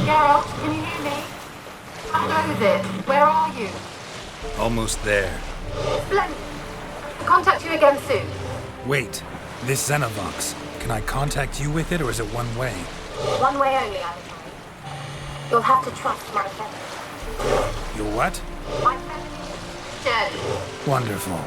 Geralt, can you hear me? How is it? Where are you? Almost there. Splendid. I'll contact you again soon. Wait, this Xenovox, can I contact you with it or is it one way? One way only, I'm afraid. You'll have to trust my feminine. Your what? My feminine journey. Wonderful.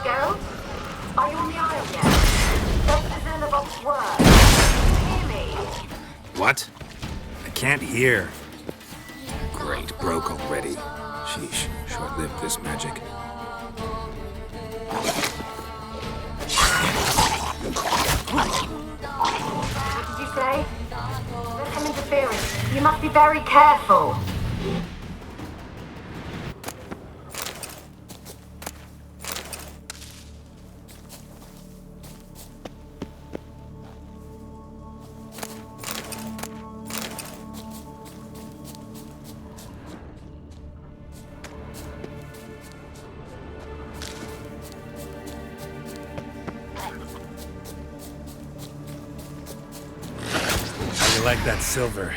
Geralt, are you on the isle yet? Does the Xenovox work? Can you hear me? What? I can't hear. Great, broke already. Sheesh, short-lived this magic. What did you say? There's some interference. You must be very careful. How you like that silver?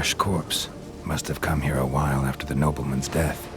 fresh corpse. Must have come here a while after the nobleman's death.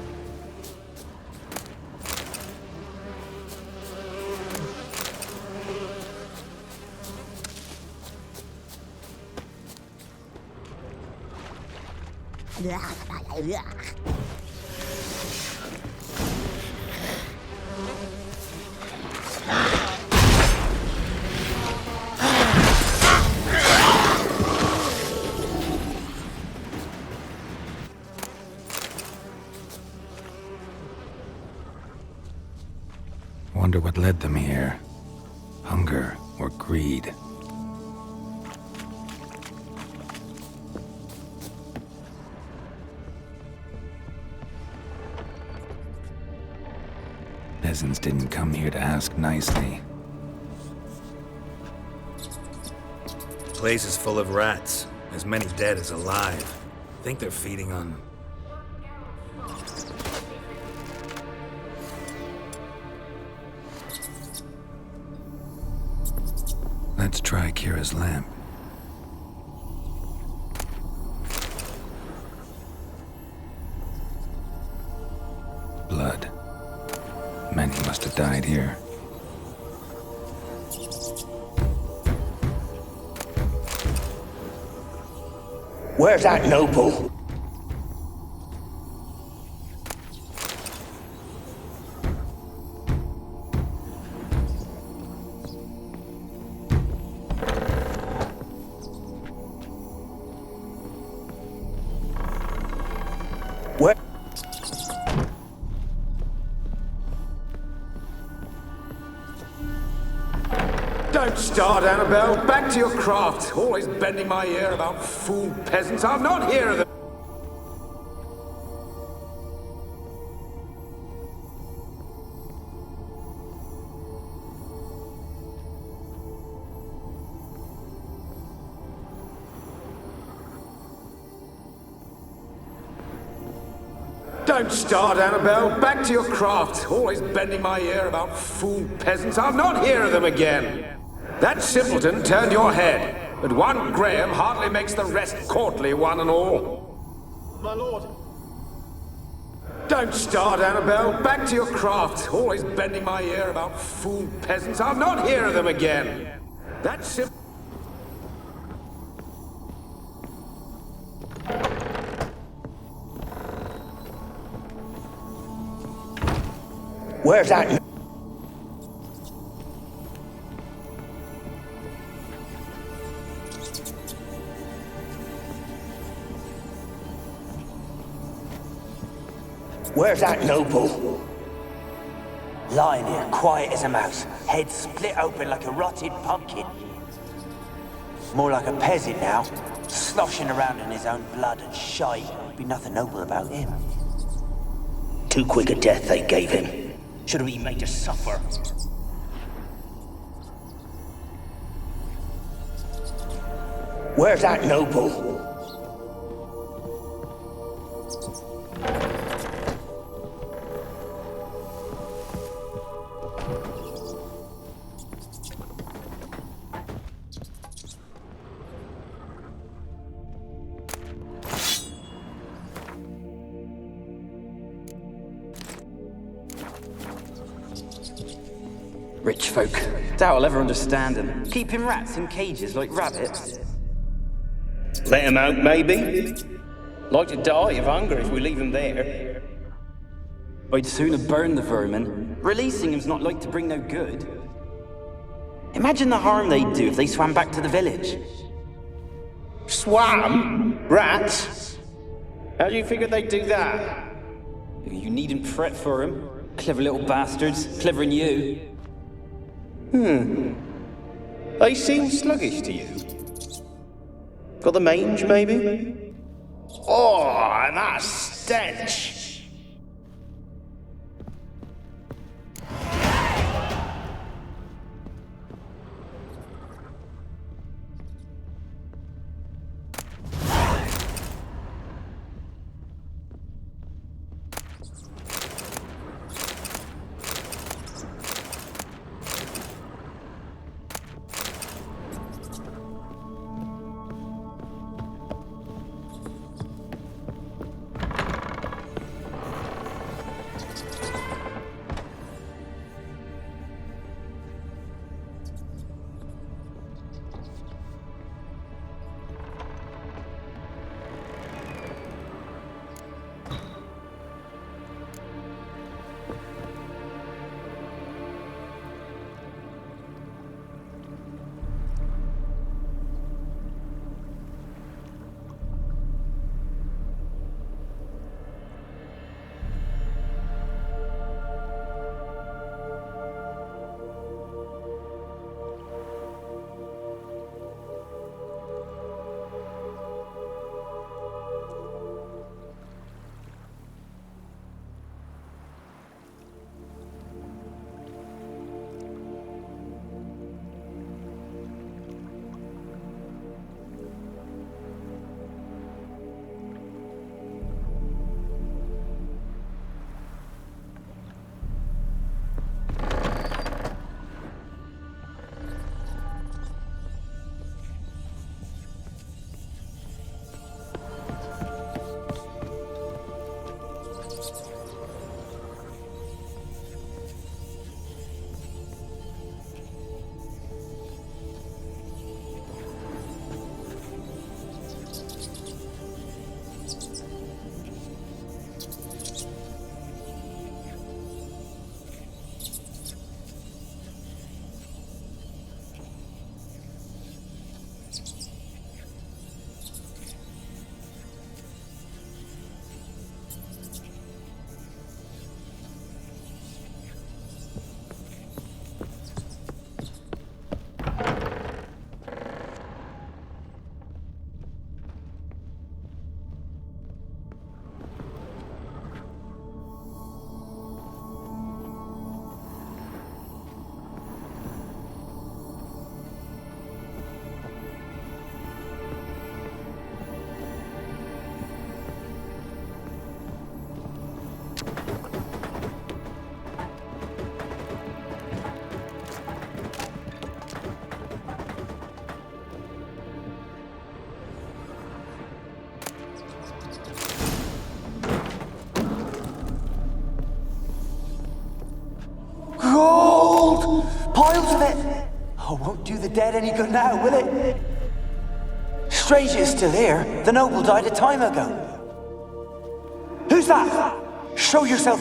Wonder what led them here. Hunger or greed? Peasants didn't come here to ask nicely. The place is full of rats. As many dead as alive. Think they're feeding on... Let's try Kira's lamp. Blood. Many must have died here. Where's that noble? Where? Don't start, Annabelle. Back to your craft. Always bending my ear about fool peasants. I'll not hear of them. Don't start, Annabelle. Back to your craft. Always bending my ear about fool peasants. I'll not hear of them again. That simpleton turned your head, but one Graham hardly makes the rest courtly, one and all. My lord. Don't start, Annabelle. Back to your craft. Always bending my ear about fool peasants. I'll not hear of them again. That simpleton... Where's that? Where's that noble? Lying here, quiet as a mouse, head split open like a rotted pumpkin. More like a peasant now, sloshing around in his own blood and shite. Be nothing noble about him. Too quick a death they gave him. Should have been made to suffer. Where's that noble? Rich folk. Doubt I'll ever understand them. Keeping rats in cages like rabbits. Let him out, maybe? Like to die of hunger if we leave them there. I'd sooner burn the vermin. Releasing them's not like to bring no good. Imagine the harm they'd do if they swam back to the village. Swam? Rats? How do you figure they'd do that? You needn't fret for them. Clever little bastards. Clever than you. They seem sluggish to you. Got the mange, maybe? Oh, and that stench! it? Oh, won't do the dead any good now, will it? Strange it's still here. The noble died a time ago. Who's that? Show yourself.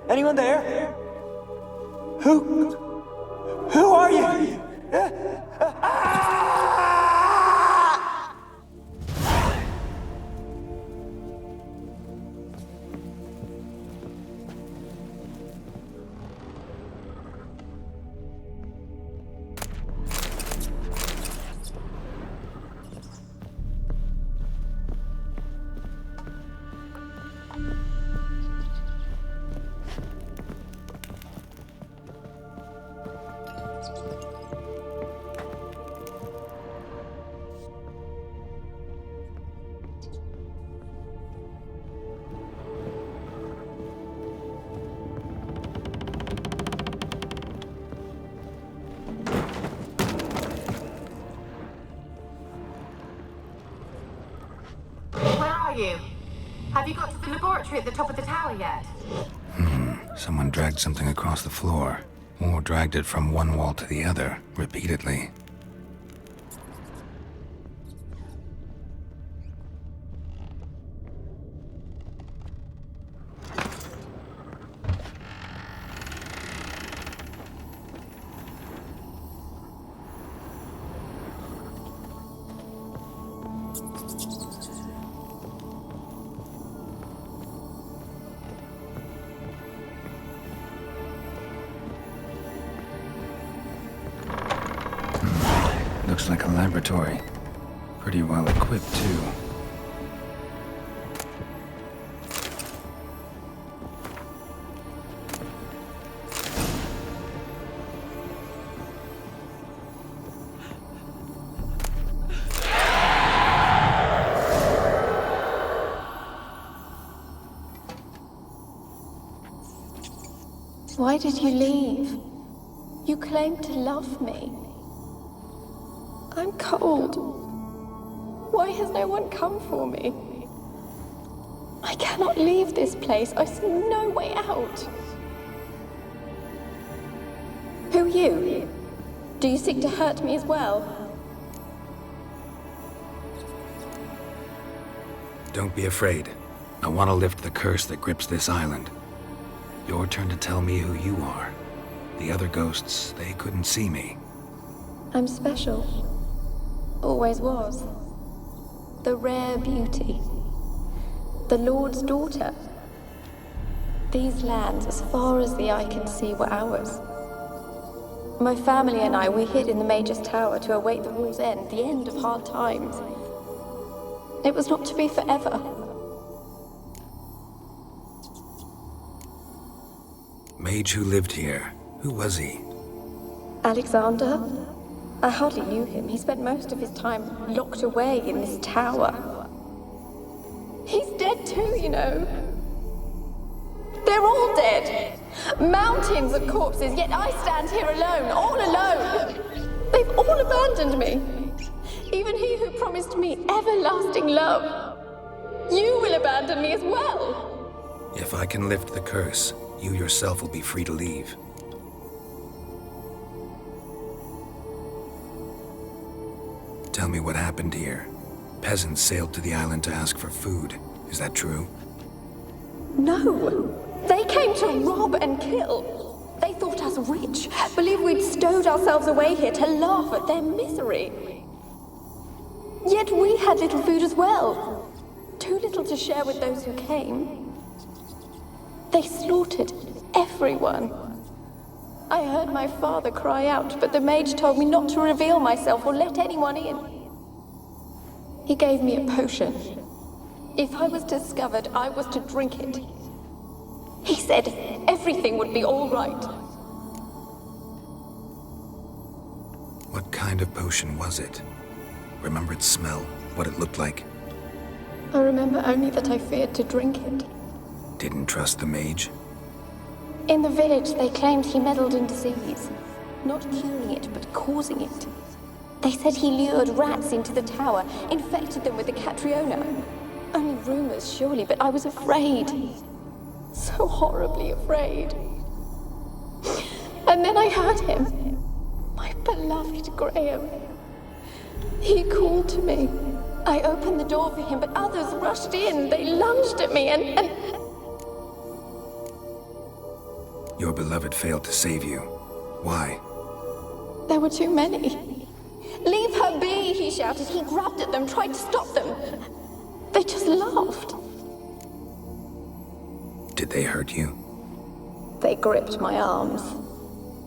Anyone there? Who are you? You? Have you got to the laboratory at the top of the tower yet? Someone dragged something across the floor, or dragged it from one wall to the other, repeatedly. Looks like a laboratory. Pretty well equipped, too. Why did you leave? You claimed to love me. I'm cold. Why has no one come for me? I cannot leave this place. I see no way out. Who are you? Do you seek to hurt me as well? Don't be afraid. I want to lift the curse that grips this island. Your turn to tell me who you are. The other ghosts, they couldn't see me. I'm special. Always was. The rare beauty. The Lord's daughter. These lands, as far as the eye can see, were ours. My family and I, we hid in the Major's Tower to await the war's end, the end of hard times. It was not to be forever. Mage who lived here. Who was he? Alexander? I hardly knew him. He spent most of his time locked away in this tower. He's dead too, you know. They're all dead. Mountains of corpses, yet I stand here alone, all alone. They've all abandoned me. Even he who promised me everlasting love. You will abandon me as well. If I can lift the curse, you yourself will be free to leave. Tell me what happened here. Peasants sailed to the island to ask for food. Is that true? No. They came to rob and kill. They thought us rich, believed we'd stowed ourselves away here to laugh at their misery. Yet we had little food as well. Too little to share with those who came. They slaughtered everyone. I heard my father cry out, but the mage told me not to reveal myself or let anyone in. He gave me a potion. If I was discovered, I was to drink it. He said everything would be all right. What kind of potion was it? Remember its smell? What it looked like? I remember only that I feared to drink it. Didn't trust the mage? In the village, they claimed he meddled in disease. Not curing it, but causing it. They said he lured rats into the tower, infected them with the Catriona. Only rumors, surely, but I was afraid. So horribly afraid. And then I heard him. beloved Graham. He called to me. I opened the door for him, but others rushed in. They lunged at me and... Your beloved failed to save you. Why? There were too many. Leave her be, he shouted. He grabbed at them, tried to stop them. They just laughed. Did they hurt you? They gripped my arms,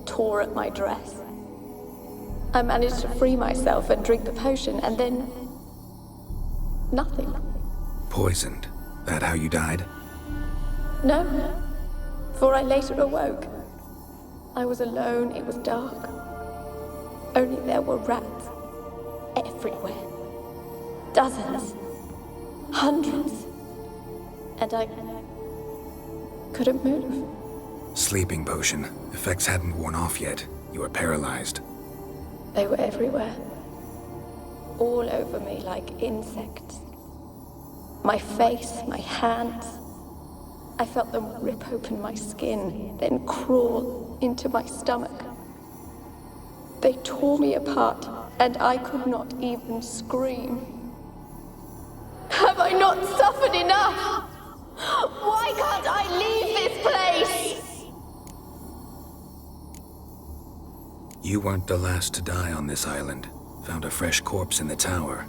tore at my dress. I managed to free myself and drink the potion, and then... nothing. Poisoned? That how you died? No, for I later awoke. I was alone, it was dark. Only there were rats everywhere. Dozens. Hundreds. And I couldn't move. Sleeping potion. Effects hadn't worn off yet. You were paralyzed. They were everywhere. All over me like insects. My face, my hands. I felt them rip open my skin, then crawl into my stomach. They tore me apart, and I could not even scream. Have I not suffered enough? Why can't I leave this place? You weren't the last to die on this island. Found a fresh corpse in the tower.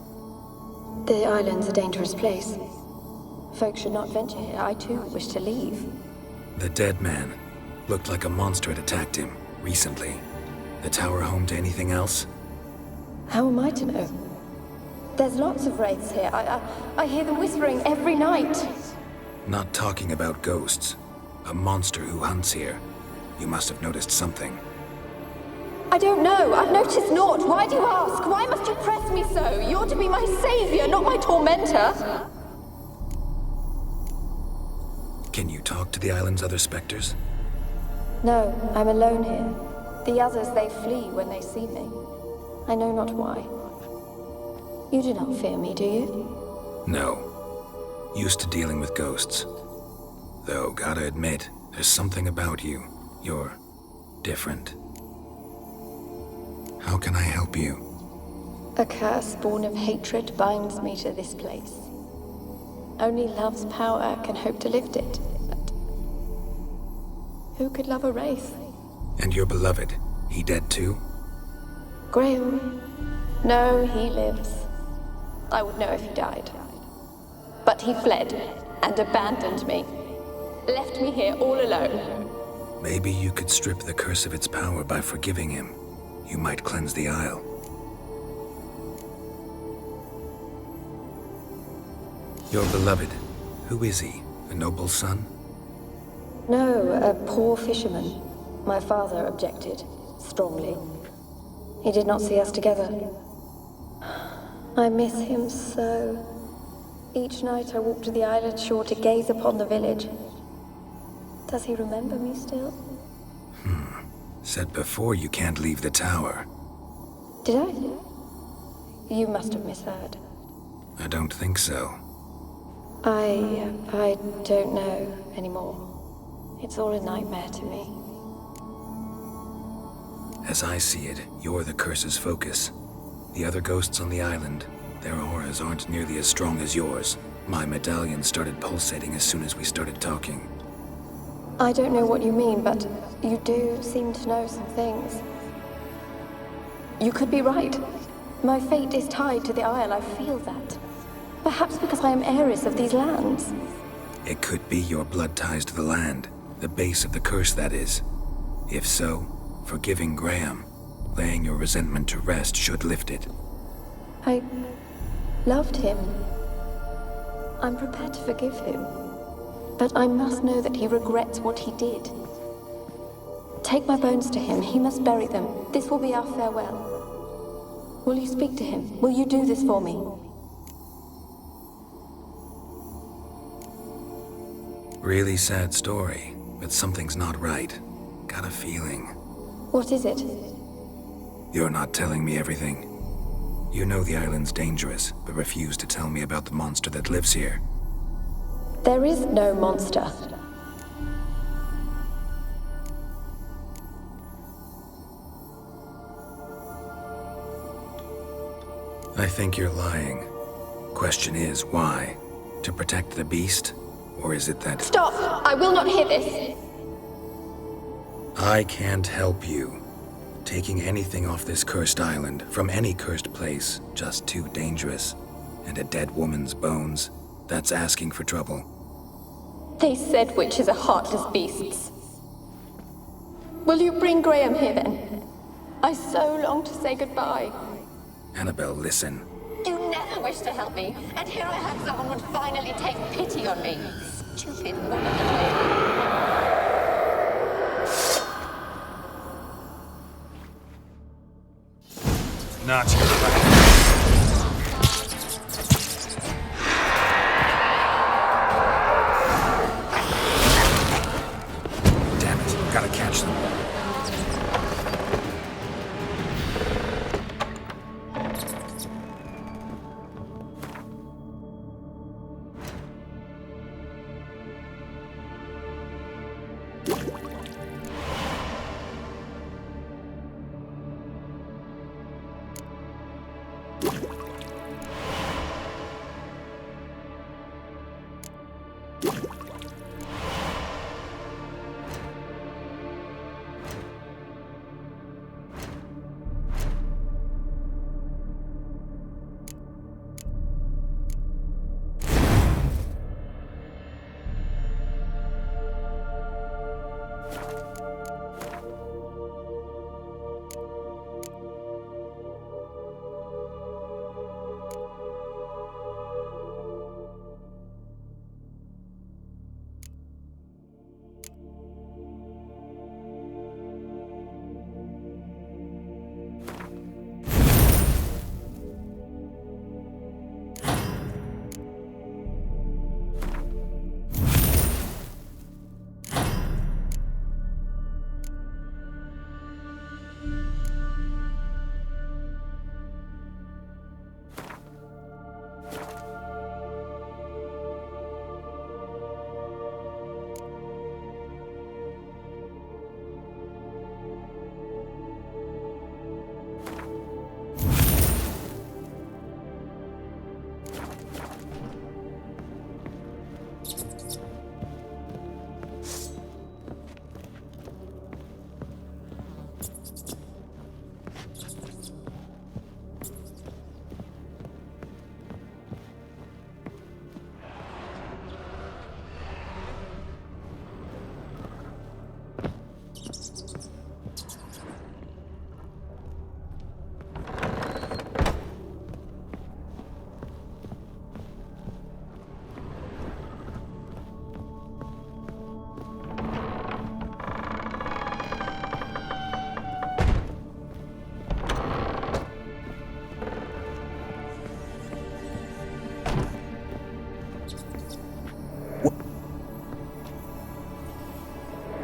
The island's a dangerous place. Folks should not venture here. I too wish to leave. The dead man. Looked like a monster had attacked him, recently. The tower home to anything else? How am I to know? There's lots of wraiths here. I hear them whispering every night. Not talking about ghosts. A monster who hunts here. You must have noticed something. I don't know. I've noticed naught. Why do you ask? Why must you press me so? You're to be my savior, not my tormentor. Can you talk to the island's other specters? No, I'm alone here. The others, they flee when they see me. I know not why. You do not fear me, do you? No. Used to dealing with ghosts. Though, gotta admit, there's something about you. You're different. How can I help you? A curse born of hatred binds me to this place. Only love's power can hope to lift it, but who could love a wraith? And your beloved, he dead too? Graham? No, he lives. I would know if he died. But he fled and abandoned me. Left me here all alone. Maybe you could strip the curse of its power by forgiving him. You might cleanse the Isle. Your beloved, who is he? A noble son? No, a poor fisherman. My father objected, strongly. He did not see us together. I miss him so. Each night I walk to the island shore to gaze upon the village. Does he remember me still? Said before you can't leave the tower. Did I? You must have misheard. I don't think so. I don't know anymore. It's all a nightmare to me. As I see it, you're the curse's focus. The other ghosts on the island, their auras aren't nearly as strong as yours. My medallion started pulsating as soon as we started talking. I don't know what you mean, but you do seem to know some things. You could be right. My fate is tied to the Isle, I feel that. Perhaps because I am heiress of these lands. It could be your blood ties to the land, the base of the curse, that is. If so, forgiving Graham, laying your resentment to rest should lift it. I loved him. I'm prepared to forgive him. But I must know that he regrets what he did. Take my bones to him. He must bury them. This will be our farewell. Will you speak to him? Will you do this for me? Really sad story, but something's not right. Got a feeling. What is it? You're not telling me everything. You know the island's dangerous, but refuse to tell me about the monster that lives here. There is no monster. I think you're lying. Question is, why? To protect the beast? Or is it that... Stop! I will not hear this! I can't help you. Taking anything off this cursed island, from any cursed place, just too dangerous. And a dead woman's bones, that's asking for trouble. They said witches are heartless beasts. Will you bring Graham here then? I so long to say goodbye. Annabelle, listen. You never wished to help me, and here I have someone would finally take pity on me. Stupid woman. Not your plan. Damn it, gotta catch them.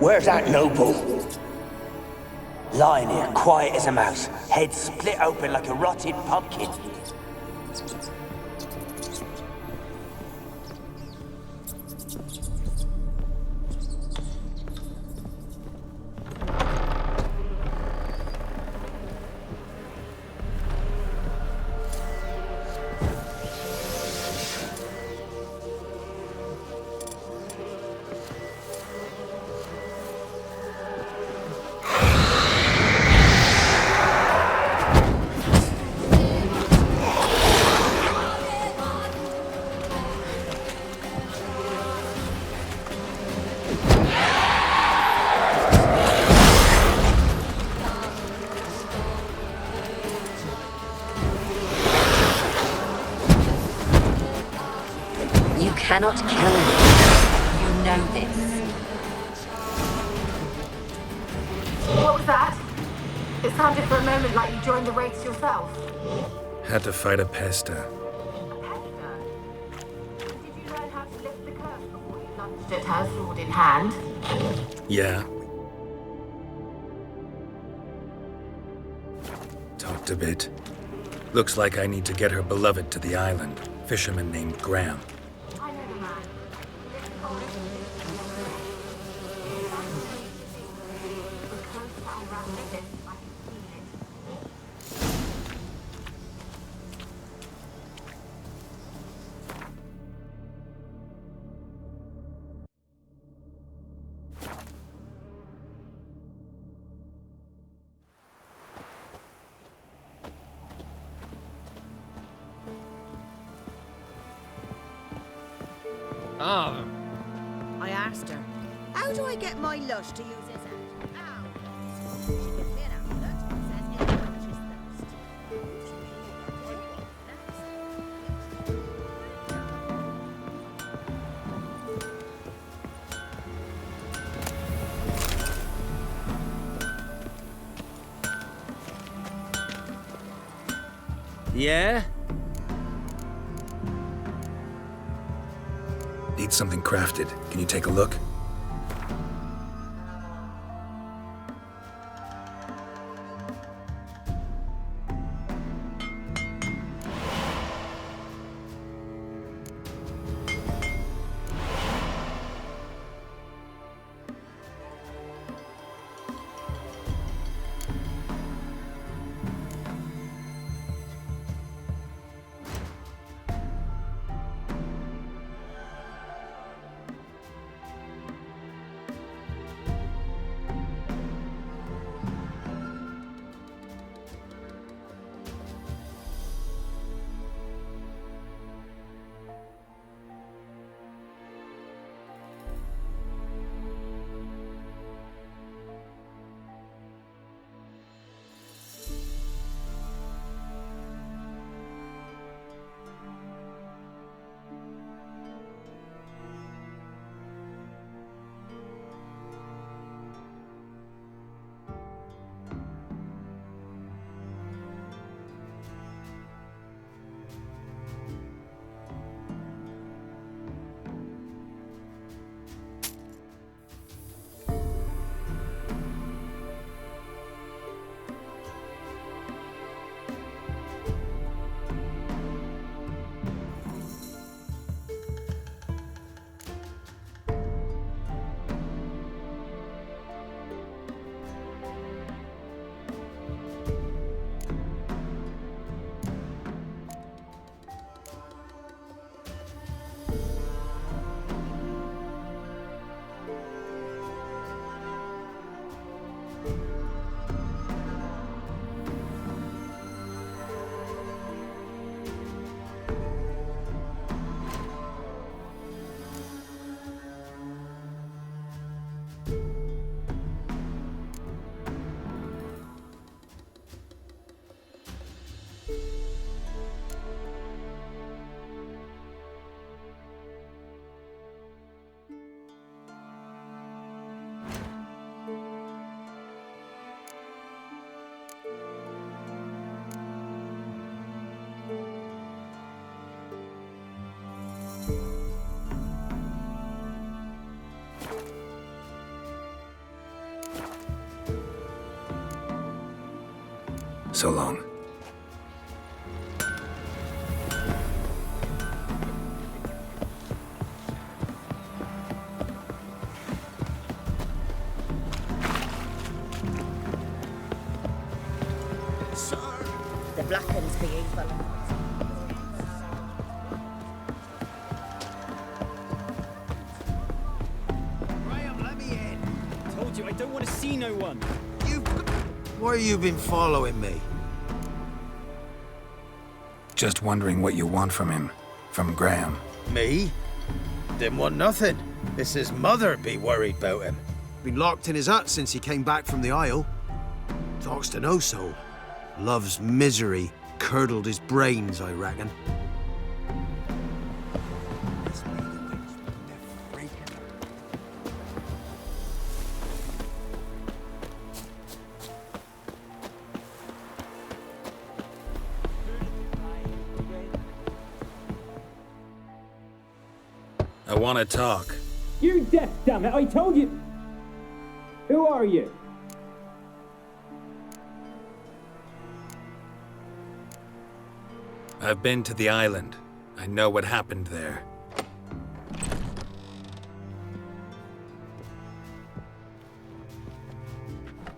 Where's that noble? Lying here, quiet as a mouse, head split open like a rotted pumpkin. Cannot kill me. You know this. What was that? It sounded for a moment like you joined the race yourself. Had to fight a pesta. A pester? Did you learn how to lift the curse before you lunged at her sword in hand? Yeah. Talked a bit. Looks like I need to get her beloved to the island. Fisherman named Graham. I know the man. He lives forest. The coast unraveling this, I can feel it. Oh, I asked her, how do I get my lush to use his hand? Ow. She gives me an amulet, says it quenches thirst. Yeah? Need something crafted. Can you take a look? So long. The black ones be evil. Graham, let me in. Told you, I don't want to see no one. Why you been following me? Just wondering what you want from him. From Graham. Me? Didn't want nothing. It's his mother be worried about him. Been locked in his hut since he came back from the Isle. Talks to no soul. Love's misery curdled his brains, I reckon. I want to talk. You're deaf, damn it! I told you! Who are you? I've been to the island. I know what happened there.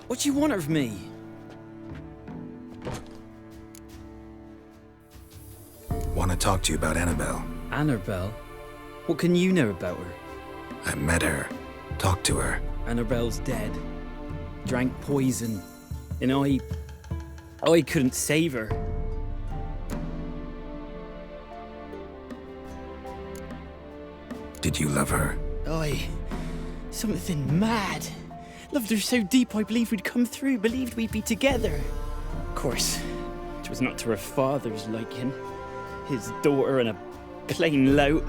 What do you want of me? Want to talk to you about Annabelle. Annabelle? What can you know about her? I met her. Talked to her. Annabelle's dead. Drank poison. And I couldn't save her. Did did you love her? Something mad. Loved her so deep I believed we'd come through, believed we'd be together. Of course, it was not to her father's liking. His daughter and a plain lout.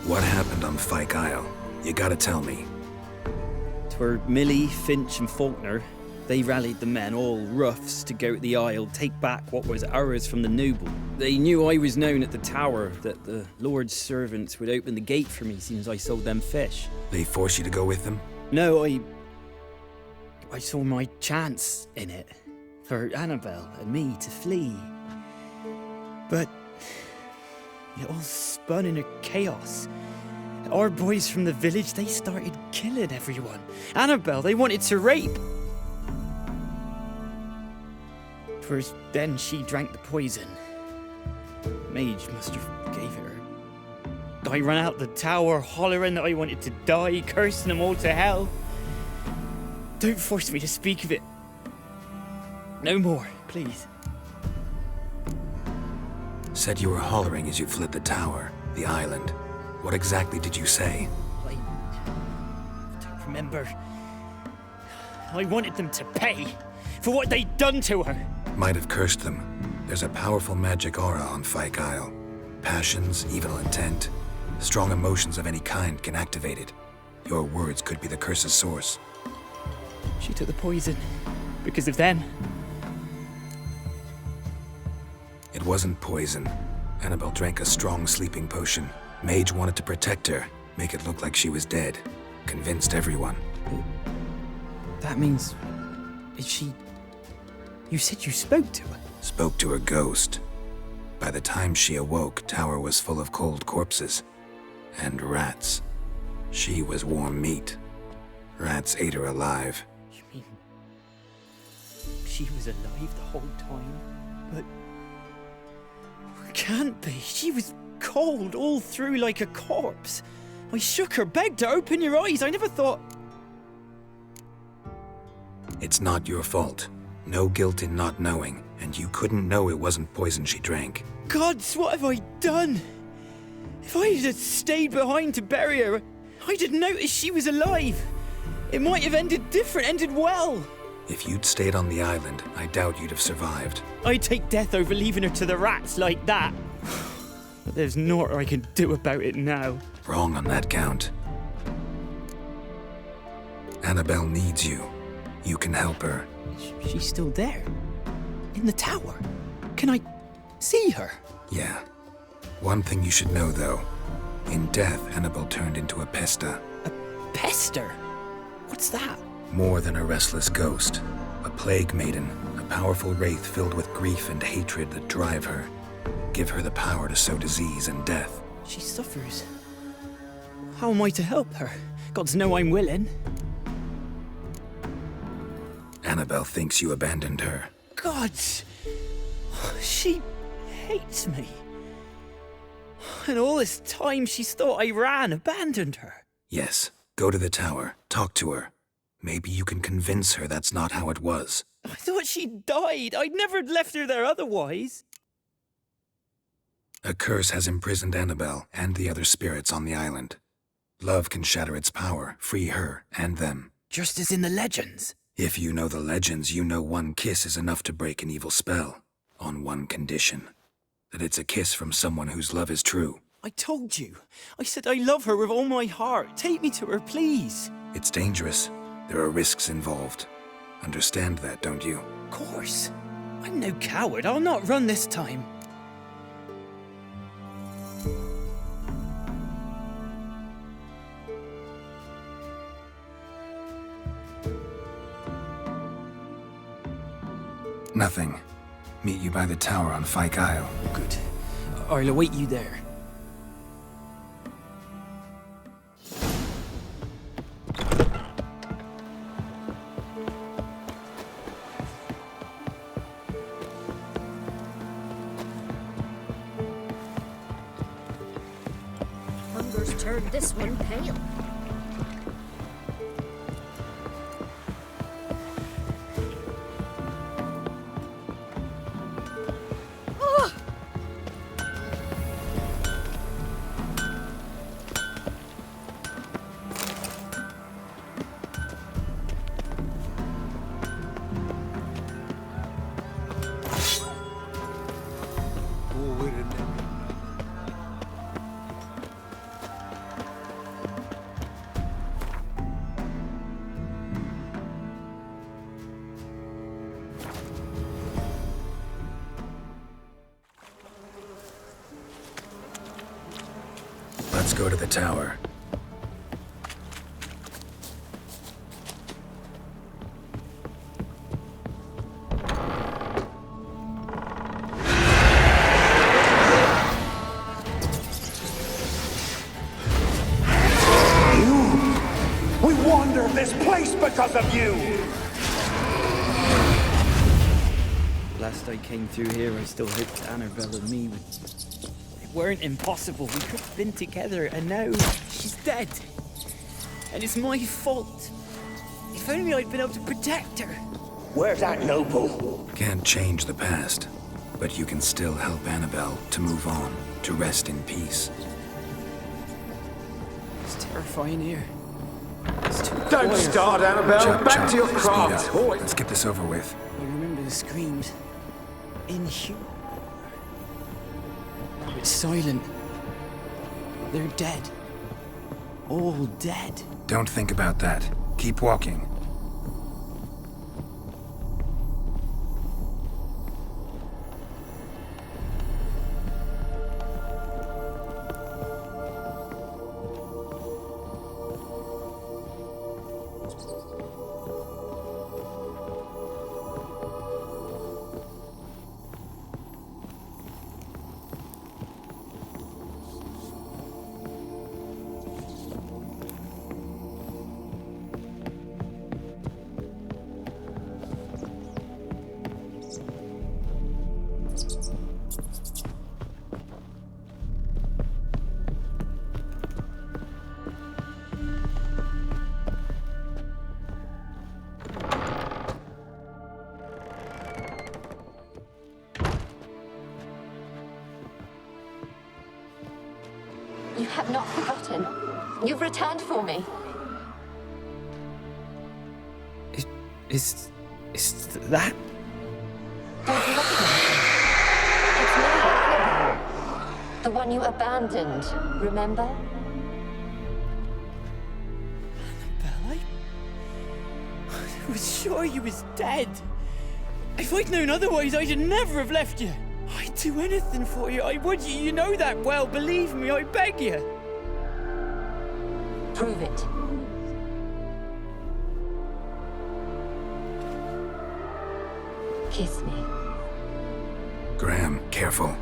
What happened on Fyke Isle? You gotta tell me. 'Twere Millie, Finch and Faulkner. They rallied the men, all roughs, to go to the Isle, take back what was ours from the noble. They knew I was known at the tower, that the Lord's servants would open the gate for me since I sold them fish. They force you to go with them? No, I saw my chance in it, for Annabelle and me to flee. But it all spun in a chaos. Our boys from the village, they started killing everyone. Annabelle, they wanted to rape. 'Twas then she drank the poison. Mage must have gave it her. I ran out the tower, hollering that I wanted to die, cursing them all to hell. Don't force me to speak of it. No more, please. Said you were hollering as you fled the tower, the island. What exactly did you say? I don't remember. I wanted them to pay for what they'd done to her. Might have cursed them. There's a powerful magic aura on Fyke Isle. Passions, evil intent, strong emotions of any kind can activate it. Your words could be the curse's source. She took the poison because of them. It wasn't poison. Annabelle drank a strong sleeping potion. Mage wanted to protect her, make it look like she was dead. Convinced everyone. That means... is she... You said you spoke to her? Spoke to her ghost. By the time she awoke, tower was full of cold corpses. And rats. She was warm meat. Rats ate her alive. You mean... she was alive the whole time? But... can't be. She was cold all through like a corpse. I shook her, begged her, open your eyes. I never thought... It's not your fault. No guilt in not knowing, and you couldn't know it wasn't poison she drank. Gods, what have I done? If I had stayed behind to bury her, I'd have noticed she was alive. It might have ended different, ended well. If you'd stayed on the island, I doubt you'd have survived. I'd take death over leaving her to the rats like that. But there's naught I can do about it now. Wrong on that count. Annabelle needs you. You can help her. She's still there? In the tower? Can I see her? Yeah. One thing you should know, though. In death, Annabelle turned into a pesta. A pester? What's that? More than a restless ghost. A plague maiden. A powerful wraith filled with grief and hatred that drive her. Give her the power to sow disease and death. She suffers. How am I to help her? Gods know I'm willing. Annabelle thinks you abandoned her. Gods! She hates me. And all this time she's thought I ran, abandoned her. Yes. Go to the tower. Talk to her. Maybe you can convince her that's not how it was. I thought she died. I'd never left her there otherwise. A curse has imprisoned Annabelle and the other spirits on the island. Love can shatter its power, free her and them. Just as in the legends. If you know the legends, you know one kiss is enough to break an evil spell. On one condition. That it's a kiss from someone whose love is true. I told you. I said I love her with all my heart. Take me to her, please. It's dangerous. There are risks involved. Understand that, don't you? Of course. I'm no coward. I'll not run this time. Nothing. Meet you by the tower on Fyke Isle. Good. I'll await you there. Hunger's turned this one pale. Let's go to the tower. We wander this place because of you! Last I came through here, I still hoped Annabelle and me would... It weren't impossible. We could have been together, and now she's dead. And it's my fault. If only I'd been able to protect her. Where's that noble? Can't change the past, but you can still help Annabelle to move on, to rest in peace. It's terrifying here. It's too Don't quiet. start, Annabelle. Chop, Back chop, to your speed craft. up. Always. Let's get this over with. I remember the screams. Inhuman. Now it's silent. They're dead. All dead. Don't think about that. Keep walking. You have not forgotten. You've returned for me. Is that? Don't recognize me. It's me, Annabelle. The one you abandoned, remember? Annabelle, I was sure you was dead. If I'd known otherwise, I'd never have left you. I'd do anything for you. I would. You know that well. Believe me, I beg you. Prove it. Kiss me. Graham, careful.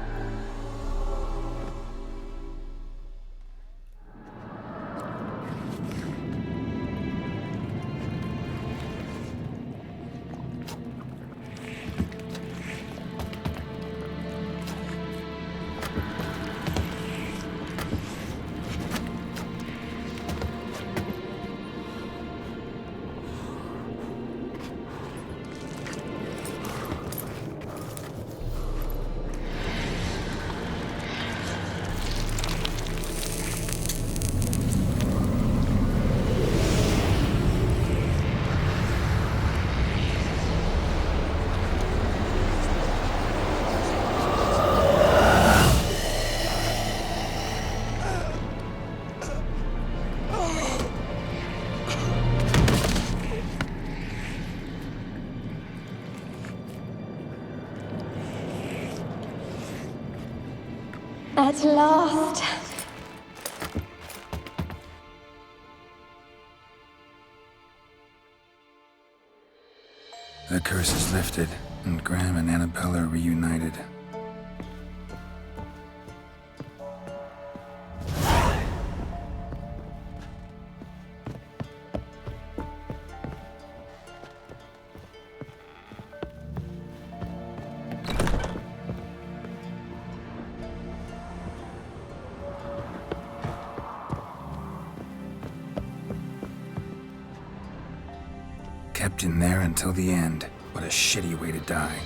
At last. The curse is lifted, and Graham and Annabelle are reunited. Kept in there until the end. What a shitty way to die.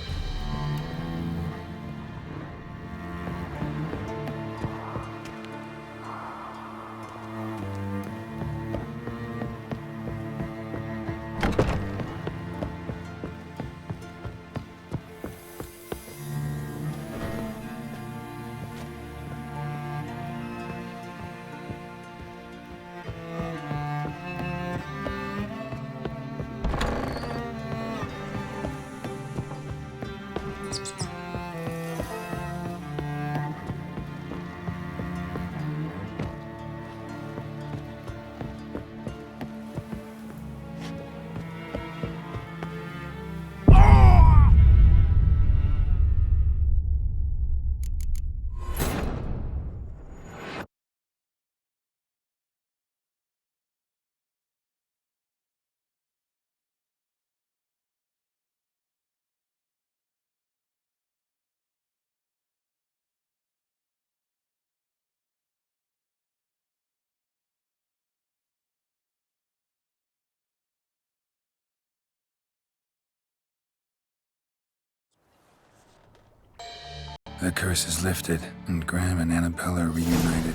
The curse is lifted, and Graham and Annabelle are reunited.